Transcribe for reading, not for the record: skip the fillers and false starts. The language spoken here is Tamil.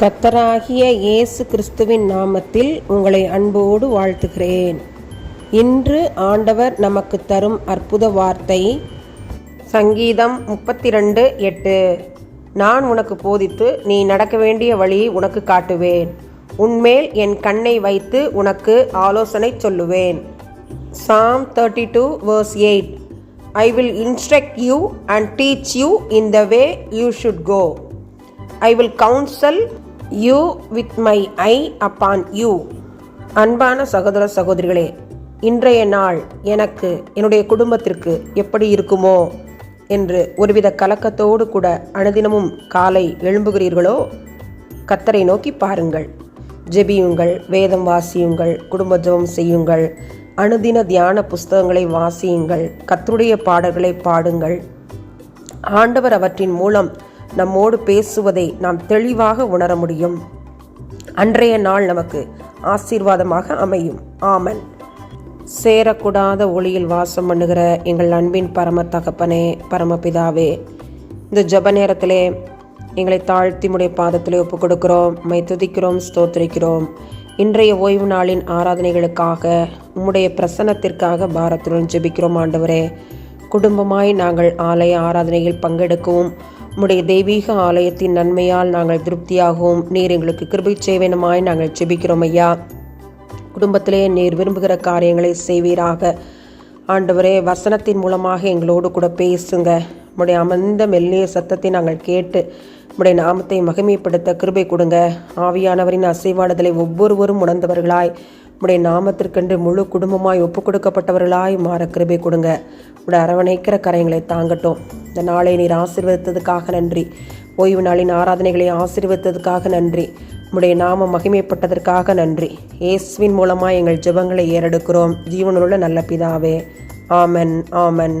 கர்த்தராகிய இயேசு கிறிஸ்துவின் நாமத்தில் உங்களை அன்போடு வாழ்த்துகிறேன். இன்று ஆண்டவர் நமக்கு தரும் அற்புத வார்த்தை சங்கீதம் 32:8. நான் உனக்கு போதித்து நீ நடக்க வேண்டிய வழியை உனக்கு காட்டுவேன். உன்மேல் என் கண்ணை வைத்து உனக்கு ஆலோசனை சொல்லுவேன். Psalm 32:8. I will instruct you and teach you in the way you should go. I will counsel you with my eye upon you. அன்பான சகோதர சகோதரிகளே, இன்றைய நாள் எனக்கு என்னுடைய குடும்பத்திற்கு எப்படி இருக்குமோ என்று ஒருவித கலக்கத்தோடு கூட அனுதினமும் காலை எழும்புகிறீர்களோ? கர்த்தரை நோக்கி பாருங்கள், ஜெபியுங்கள், வேதம் வாசியுங்கள், குடும்ப ஜெபம் செய்யுங்கள், அனுதின தியான புஸ்தகங்களை வாசியுங்கள், கர்த்தருடைய பாடல்களை பாடுங்கள். ஆண்டவர் அவற்றின் மூலம் நம்மோடு பேசுவதை நாம் தெளிவாக உணர முடியும். அன்றைய நாள் நமக்கு ஆசீர்வாதமாக அமையும். ஆமன். சேரக்கூடாத ஒளியில் வாசம் பண்ணுகிற எங்கள் அன்பின் பரம தகப்பனே, பரமபிதாவே, இந்த ஜெப நேரத்திலே எங்களை தாழ்த்தி உம்முடைய பாதத்திலே ஒப்பு கொடுக்கிறோம். உம்மை துதிக்கிறோம், ஸ்தோத்திரிக்கிறோம். இன்றைய ஓய்வு நாளின் ஆராதனைகளுக்காக உம்முடைய பிரசன்னத்திற்காக பாரத்துடன் ஜெபிக்கிறோம். ஆண்டவரே, குடும்பமாய் நாங்கள் ஆலய ஆராதனையில் பங்கெடுக்கவும் உம்முடைய தெய்வீக ஆலயத்தின் நன்மையால் நாங்கள் திருப்தியாகவும் நீர் எங்களுக்கு கிருபை செய்வேனுமாய் நாங்கள் ஜெபிக்கிறோம். ஐயா, குடும்பத்திலே நீர் விரும்புகிற காரியங்களை செய்வீராக. ஆண்டவரே, வசனத்தின் மூலமாக எங்களோடு கூட பேசுங்க. உம்முடைய அமர்ந்த மெல்லிய சத்தத்தை நாங்கள் கேட்டு உம்முடைய நாமத்தை மகிமைப்படுத்த கிருபை கொடுங்க. ஆவியானவரின் அசைவாடுதலை ஒவ்வொருவரும் உணர்ந்தவர்களாய் உம்முடைய நாமத்திற்கென்று முழு குடும்பமாய் ஒப்பு கொடுக்கப்பட்டவர்களாய் மாற கிருபை கொடுங்க. உடைய அரவணைக்கிற கரைகளை தாங்கட்டும். இந்த நாளை நீர் ஆசீர்வதித்ததுக்காக நன்றி. ஓய்வு நாளின் ஆராதனைகளை ஆசீர்வதித்ததுக்காக நன்றி. உம்முடைய நாம மகிமைப்பட்டதற்காக நன்றி. இயேசுவின் மூலமாக எங்கள் ஜெபங்களை ஏறெடுக்கிறோம். ஜீவனுள்ள நல்ல பிதாவே. ஆமன், ஆமன்.